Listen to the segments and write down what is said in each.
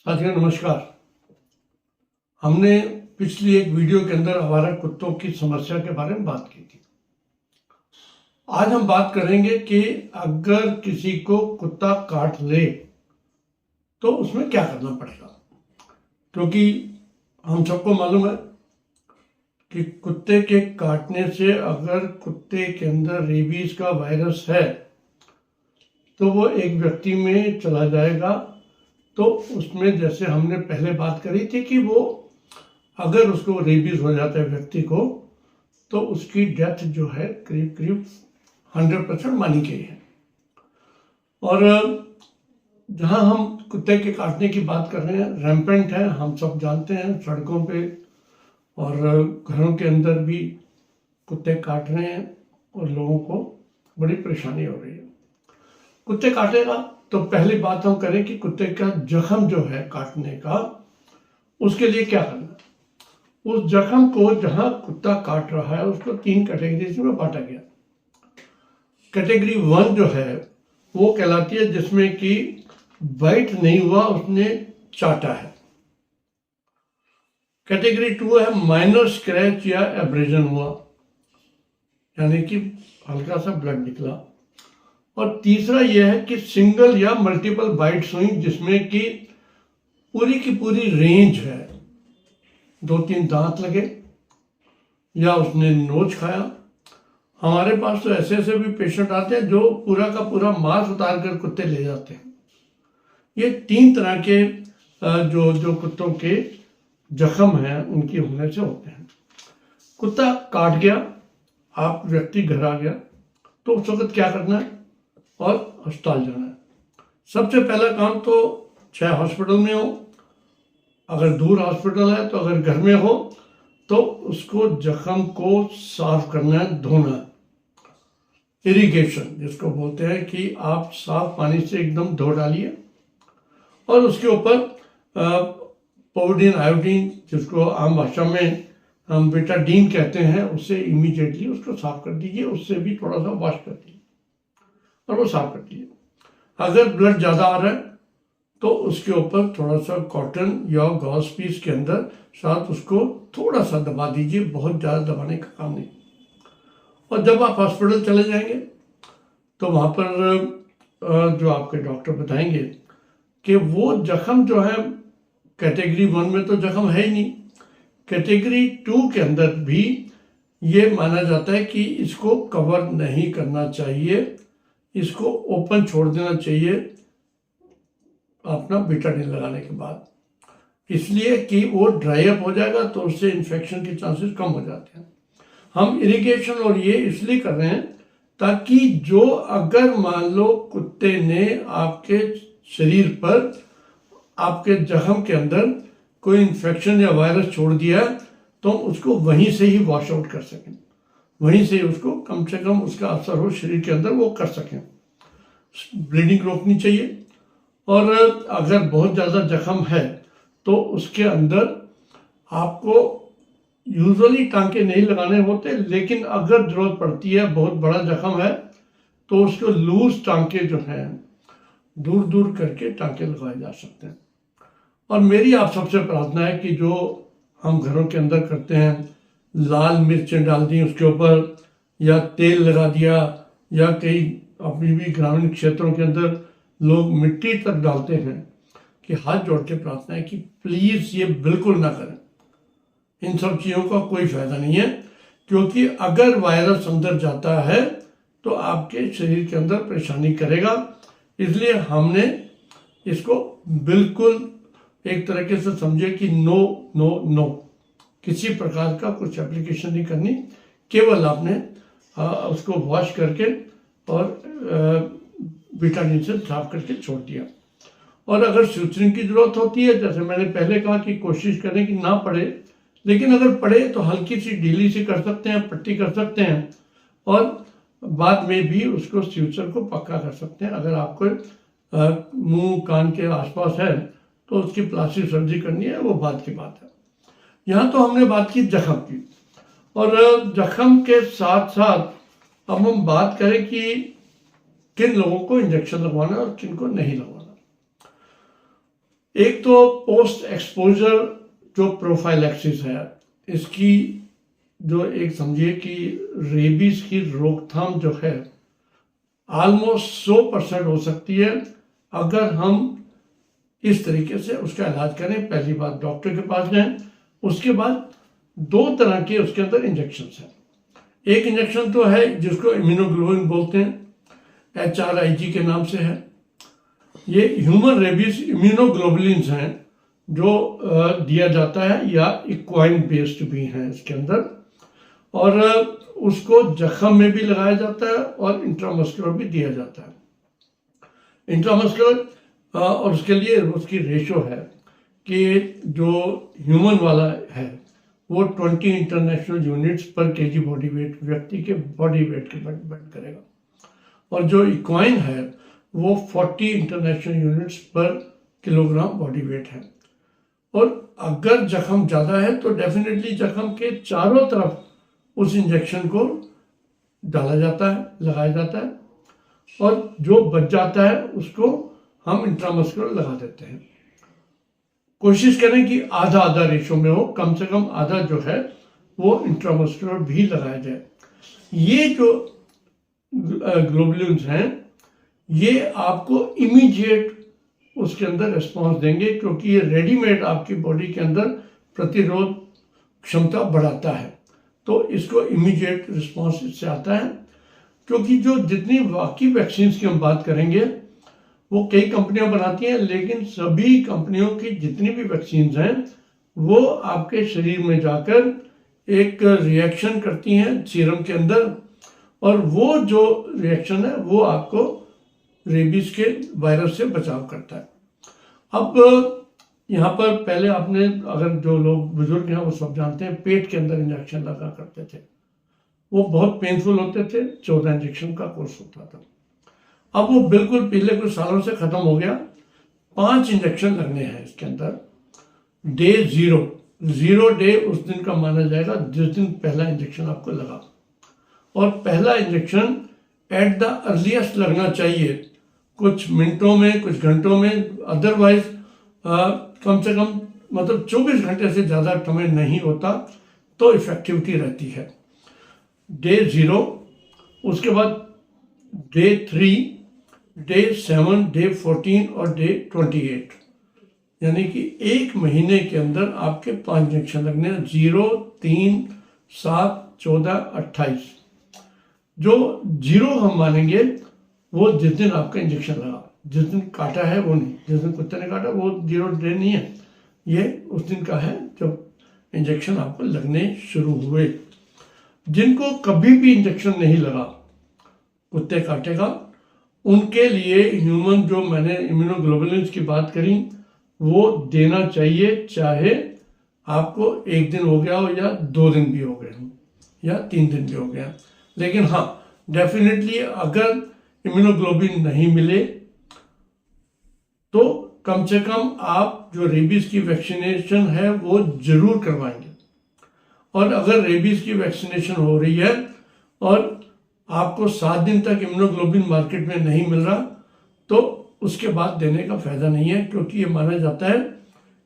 साथियों नमस्कार। हमने पिछली एक वीडियो के अंदर आवारा कुत्तों की समस्या के बारे में बात की थी। आज हम बात करेंगे कि अगर किसी को कुत्ता काट ले तो उसमें क्या करना पड़ेगा, क्योंकि हम सबको मालूम है कि कुत्ते के काटने से अगर कुत्ते के अंदर रेबीज का वायरस है तो वो एक व्यक्ति में चला जाएगा। तो उसमें जैसे हमने पहले बात करी थी कि वो अगर उसको रेबीज हो जाता है व्यक्ति को तो उसकी डेथ जो है करीब करीब 100% मानी गई है। और जहां हम कुत्ते के काटने की बात कर रहे हैं, रैम्पेंट है, हम सब जानते हैं, सड़कों पे और घरों के अंदर भी कुत्ते काट रहे हैं और लोगों को बड़ी परेशानी हो रही है। कुत्ते काटेगा तो पहली बात हम करें कि कुत्ते का जख्म जो है काटने का, उसके लिए क्या करना। उस जख्म को जहां कुत्ता काट रहा है उसको 3 कैटेगरीज में बांटा गया। कैटेगरी 1 जो है वो कहलाती है जिसमें कि बाइट नहीं हुआ, उसने चाटा है। कैटेगरी 2 है माइनर स्क्रैच या एब्रेजन हुआ, यानी कि हल्का सा ब्लड निकला। और तीसरा यह है कि सिंगल या मल्टीपल बाइट्स हुई जिसमें कि पूरी की पूरी रेंज है, 2-3 दांत लगे या उसने नोच खाया। हमारे पास तो ऐसे ऐसे भी पेशेंट आते हैं जो पूरा का पूरा मांस उतार कर कुत्ते ले जाते हैं। ये 3 तरह के जो कुत्तों के जख्म हैं उनकी होने से होते हैं। कुत्ता काट गया, आप व्यक्ति घर आ गया तो उस वक्त क्या करना है और अस्पताल जाना है। सबसे पहला काम तो चाहे हॉस्पिटल में हो, अगर दूर हॉस्पिटल है तो अगर घर में हो तो उसको जख्म को साफ करना है, धोना है। इरिगेशन जिसको बोलते हैं कि आप साफ पानी से एकदम धो डालिए और उसके ऊपर पोविडीन आयोडीन, जिसको आम भाषा में हम बेटाडीन कहते हैं, उससे इमीडिएटली उसको साफ कर दीजिए। उससे भी थोड़ा सा वॉश कर दीजिए और वो साफ कर दीजिए। अगर ब्लड ज़्यादा आ रहा है तो उसके ऊपर थोड़ा सा कॉटन या गॉज पीस के अंदर साथ उसको थोड़ा सा दबा दीजिए, बहुत ज़्यादा दबाने का काम नहीं। और जब आप हॉस्पिटल चले जाएंगे तो वहाँ पर जो आपके डॉक्टर बताएंगे कि वो जख्म जो है कैटेगरी 1 में तो जख्म है ही नहीं, कैटेगरी 2 के अंदर भी ये माना जाता है कि इसको कवर नहीं करना चाहिए, इसको ओपन छोड़ देना चाहिए अपना बेटाडीन लगाने के बाद, इसलिए कि वो ड्राई अप हो जाएगा तो उससे इन्फेक्शन के चांसेस कम हो जाते हैं। हम इरिगेशन और ये इसलिए कर रहे हैं ताकि जो अगर मान लो कुत्ते ने आपके शरीर पर, आपके जख्म के अंदर कोई इन्फेक्शन या वायरस छोड़ दिया तो उसको वहीं से ही वॉश आउट कर सकें, वहीं से उसको कम से कम उसका असर हो शरीर के अंदर, वो कर सकें। ब्लीडिंग रोकनी चाहिए। और अगर बहुत ज़्यादा जख्म है तो उसके अंदर आपको यूजुअली टांके नहीं लगाने होते, लेकिन अगर ज़रूरत पड़ती है, बहुत बड़ा जख्म है तो उसको लूज टांके जो हैं दूर दूर करके टांके लगाए जा सकते हैं। और मेरी आप सबसे प्रार्थना है कि जो हम घरों के अंदर करते हैं, लाल मिर्चें डाल दी उसके ऊपर या तेल लगा दिया, या कई अभी भी ग्रामीण क्षेत्रों के अंदर लोग मिट्टी तक डालते हैं, कि हाथ जोड़ के प्रार्थना है कि प्लीज़ ये बिल्कुल ना करें। इन सब चीज़ों का कोई फायदा नहीं है, क्योंकि अगर वायरस अंदर जाता है तो आपके शरीर के अंदर परेशानी करेगा। इसलिए हमने इसको बिल्कुल एक तरीके से समझे कि नो नो नो, किसी प्रकार का कुछ एप्लीकेशन नहीं करनी, केवल आपने उसको वॉश करके और बेटाडीन से साफ करके छोड़ दिया। और अगर सूचना की जरूरत होती है, जैसे मैंने पहले कहा कि कोशिश करें कि ना पड़े, लेकिन अगर पड़े तो हल्की सी ढीली सी कर सकते हैं, पट्टी कर सकते हैं और बाद में भी उसको फ्यूचर को पक्का कर सकते हैं। अगर आपको मुंह कान के आसपास है तो उसकी प्लास्टिक सर्जरी करनी है, वो बात की बात है। यहाँ तो हमने बात की जख्म की, और जख्म के साथ साथ अब हम बात करें कि किन लोगों को इंजेक्शन लगवाना है और किन को नहीं लगवाना। एक तो पोस्ट एक्सपोजर जो प्रोफाइलैक्सिस है, इसकी जो एक समझिए कि रेबीज की रोकथाम जो है ऑलमोस्ट 100% हो सकती है अगर हम इस तरीके से उसका इलाज करें। पहली बात डॉक्टर के पास जाएं, उसके बाद 2 तरह के उसके अंदर इंजेक्शन हैं। एक इंजेक्शन तो है जिसको इम्यूनोग्लोबुलिन बोलते हैं, HRIG के नाम से है। ये ह्यूमन रेबीज इम्यूनोग्लोबुलिन हैं जो दिया जाता है, या इक्वाइन बेस्ड भी हैं इसके अंदर, और उसको जख्म में भी लगाया जाता है और इंट्रामस्कुलर भी दिया जाता है। इंट्रामस्कुलर और उसके लिए उसकी रेशो है कि जो ह्यूमन वाला है वो 20 इंटरनेशनल यूनिट्स पर केजी बॉडी वेट, व्यक्ति के बॉडी वेट के डिपेंड करेगा, और जो इक्वाइन है वो 40 इंटरनेशनल यूनिट्स पर किलोग्राम बॉडी वेट है। और अगर जख्म ज़्यादा है तो डेफिनेटली जख्म के चारों तरफ उस इंजेक्शन को डाला जाता है, लगाया जाता है, और जो बच जाता है उसको हम इंट्रामस्कुलर लगा देते हैं। कोशिश करें कि आधा आधा रेशो में हो, कम से कम आधा जो है वो इंट्रामस्कुलर भी लगाया जाए। ये जो ग्लोबुलिन्स हैं ये आपको इमीडिएट उसके अंदर रिस्पॉन्स देंगे, क्योंकि ये रेडीमेड आपकी बॉडी के अंदर प्रतिरोध क्षमता बढ़ाता है, तो इसको इमीडिएट रिस्पॉन्स इससे आता है। क्योंकि जो जितनी बाकी वैक्सीन की हम बात करेंगे वो कई कंपनियां बनाती हैं, लेकिन सभी कंपनियों की जितनी भी वैक्सीन हैं वो आपके शरीर में जाकर एक रिएक्शन करती हैं सीरम के अंदर, और वो जो रिएक्शन है वो आपको रेबीज के वायरस से बचाव करता है। अब यहाँ पर पहले आपने, अगर जो लोग बुजुर्ग हैं वो सब जानते हैं, पेट के अंदर इंजेक्शन लगा करते थे, वो बहुत पेनफुल होते थे, 14 इंजेक्शन का कोर्स होता था। अब वो बिल्कुल पिछले कुछ सालों से खत्म हो गया। 5 इंजेक्शन लगने हैं इसके अंदर। डे 0 डे उस दिन का माना जाएगा जिस दिन पहला इंजेक्शन आपको लगा, और पहला इंजेक्शन एट द अर्लीस्ट लगना चाहिए कुछ मिनटों में, कुछ घंटों में, अदरवाइज कम से कम मतलब 24 घंटे से ज़्यादा समय नहीं होता तो इफेक्टिविटी रहती है। डे 0, उसके बाद डे 3, डे 7, डे 14 और डे 28, यानी कि 1 महीने के अंदर आपके 5 इंजेक्शन लगने हैं। 0, 3, 7, 14, 28। जो 0 हम मानेंगे वो जिस दिन आपका इंजेक्शन लगा, जिस दिन काटा है वो नहीं, जिस दिन कुत्ते ने काटा वो 0 डे नहीं है, ये उस दिन का है जब इंजेक्शन आपको लगने शुरू हुए। जिनको कभी भी इंजेक्शन नहीं लगा कुत्ते काटे का, उनके लिए ह्यूमन जो मैंने इम्यूनोग्लोबुलिन्स की बात करी वो देना चाहिए, चाहे आपको 1 दिन हो गया हो या 2 दिन भी हो गए हो या 3 दिन भी हो गया। लेकिन हाँ, डेफिनेटली अगर इम्यूनोग्लोबुलिन नहीं मिले तो कम से कम आप जो रेबीज की वैक्सीनेशन है वो जरूर करवाएंगे। और अगर रेबीज की वैक्सीनेशन हो रही है और आपको 7 दिन तक इम्यूनोग्लोबुलिन मार्केट में नहीं मिल रहा तो उसके बाद देने का फायदा नहीं है, क्योंकि ये माना जाता है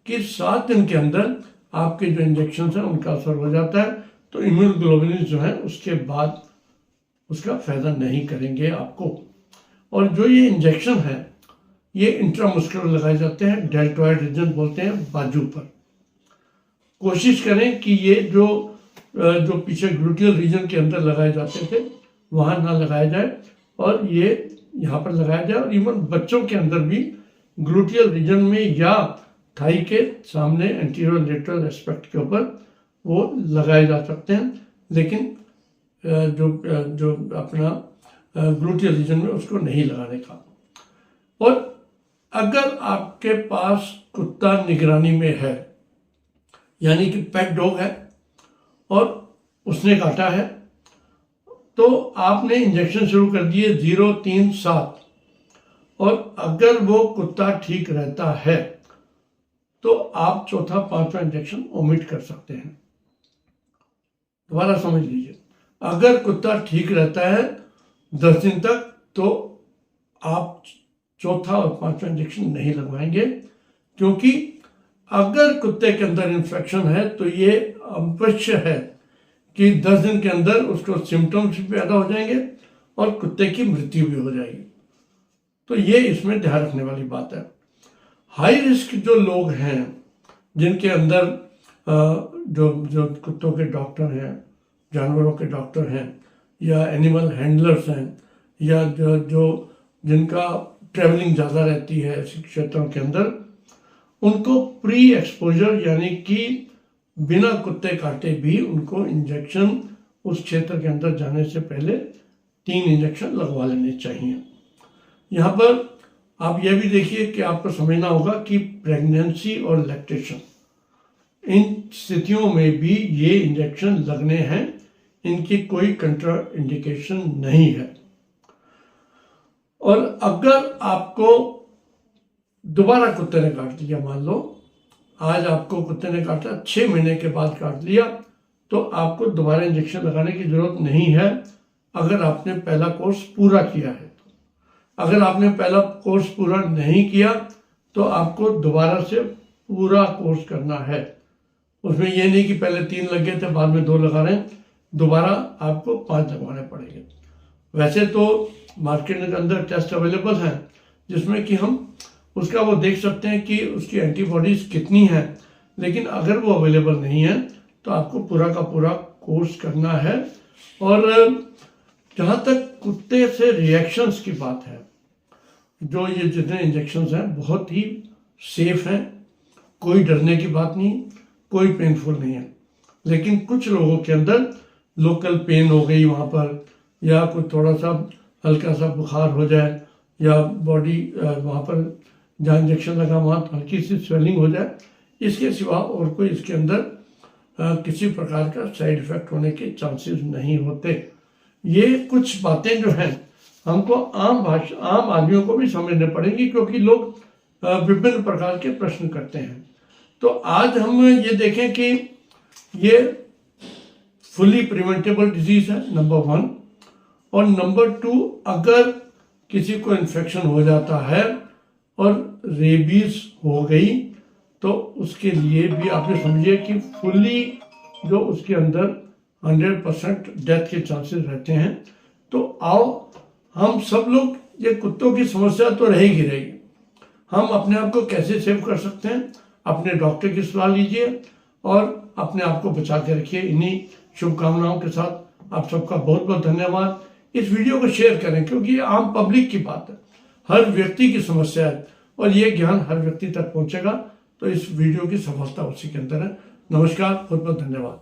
कि 7 दिन के अंदर आपके जो इंजेक्शन हैं उनका असर हो जाता है, तो इम्यूनोग्लोबुलिन जो है उसके बाद उसका फायदा नहीं करेंगे आपको। और जो ये इंजेक्शन है ये इंट्रामस्कुलर लगाए जाते हैं, डेल्टॉइड रीजन बोलते हैं, बाजू पर। कोशिश करें कि ये जो पीछे ग्लूटियल रीजन के अंदर लगाए जाते थे वहां ना लगाया जाए, और ये यहाँ पर लगाया जाए। और इवन बच्चों के अंदर भी ग्लूटियल रीजन में या थाई के सामने एंटीरियर लेटरल एस्पेक्ट के ऊपर वो लगाए जा सकते हैं, लेकिन जो अपना ग्लूटियल रीजन में उसको नहीं लगाने का। और अगर आपके पास कुत्ता निगरानी में है, यानी कि पेट डॉग है और उसने काटा है, तो आपने इंजेक्शन शुरू कर दिए 0, 3, 7, और अगर वो कुत्ता ठीक रहता है तो आप चौथा 5वां इंजेक्शन ओमिट कर सकते हैं। दोबारा समझ लीजिए, अगर कुत्ता ठीक रहता है 10 दिन तक तो आप चौथा और 5वां इंजेक्शन नहीं लगवाएंगे, क्योंकि अगर कुत्ते के अंदर इन्फेक्शन है तो ये अवश्य है कि 10 दिन के अंदर उसको सिम्टम्स भी पैदा हो जाएंगे और कुत्ते की मृत्यु भी हो जाएगी। तो ये इसमें ध्यान रखने वाली बात है। हाई रिस्क जो लोग हैं, जिनके अंदर जो कुत्तों के डॉक्टर हैं, जानवरों के डॉक्टर हैं, या एनिमल हैंडलर्स हैं, या जो जिनका ट्रैवलिंग ज़्यादा रहती है ऐसे क्षेत्रों के अंदर, उनको प्री एक्सपोजर यानी कि बिना कुत्ते काटे भी उनको इंजेक्शन उस क्षेत्र के अंदर जाने से पहले 3 इंजेक्शन लगवा लेने चाहिए। यहाँ पर आप यह भी देखिए कि आपको समझना होगा कि प्रेगनेंसी और लैक्टेशन, इन स्थितियों में भी ये इंजेक्शन लगने हैं, इनकी कोई कंट्रा इंडिकेशन नहीं है। और अगर आपको दोबारा कुत्ते ने काट लिया, मान लो आज आपको कुत्ते ने काटा, 6 महीने के बाद काट लिया, तो आपको दोबारा इंजेक्शन लगाने की जरूरत नहीं है अगर आपने पहला कोर्स पूरा किया है। अगर आपने पहला कोर्स पूरा नहीं किया तो आपको दोबारा से पूरा कोर्स करना है। उसमें यह नहीं कि पहले 3 लग गए थे बाद में 2 लगा रहे हैं, दोबारा आपको 5 लगवाने पड़ेंगे। वैसे तो मार्केट के अंदर टेस्ट अवेलेबल हैं जिसमें कि हम उसका वो देख सकते हैं कि उसकी एंटीबॉडीज कितनी है, लेकिन अगर वो अवेलेबल नहीं है तो आपको पूरा का पूरा कोर्स करना है। और जहाँ तक कुत्ते से रिएक्शंस की बात है, जो ये जितने इंजेक्शंस हैं बहुत ही सेफ हैं, कोई डरने की बात नहीं, कोई पेनफुल नहीं है। लेकिन कुछ लोगों के अंदर लोकल पेन हो गई वहाँ पर, या कोई थोड़ा सा हल्का सा बुखार हो जाए, या बॉडी वहाँ पर जहाँ इंजेक्शन लगा वहाँ हल्की सी स्वेलिंग हो जाए, इसके सिवा और कोई इसके अंदर किसी प्रकार का साइड इफेक्ट होने के चांसेस नहीं होते। ये कुछ बातें जो हैं हमको आम आदमियों को भी समझने पड़ेंगी, क्योंकि लोग विभिन्न प्रकार के प्रश्न करते हैं। तो आज हम ये देखें कि ये फुली प्रिवेंटेबल डिजीज है, नंबर 1, और नंबर 2, अगर किसी को इन्फेक्शन हो जाता है और रेबीज हो गई तो उसके लिए भी आप ये समझिए कि फुली जो उसके अंदर 100% डेथ के चांसेस रहते हैं। तो आओ हम सब लोग, ये कुत्तों की समस्या तो रहेगी, हम अपने आप को कैसे सेव कर सकते हैं, अपने डॉक्टर की सलाह लीजिए और अपने आप को बचा के रखिए। इन्हीं शुभकामनाओं के साथ आप सबका बहुत बहुत धन्यवाद। इस वीडियो को शेयर करें क्योंकि ये आम पब्लिक की बात है, हर व्यक्ति की समस्या है और ये ज्ञान हर व्यक्ति तक पहुंचेगा तो इस वीडियो की सफलता उसी के अंदर है। नमस्कार, बहुत बहुत धन्यवाद।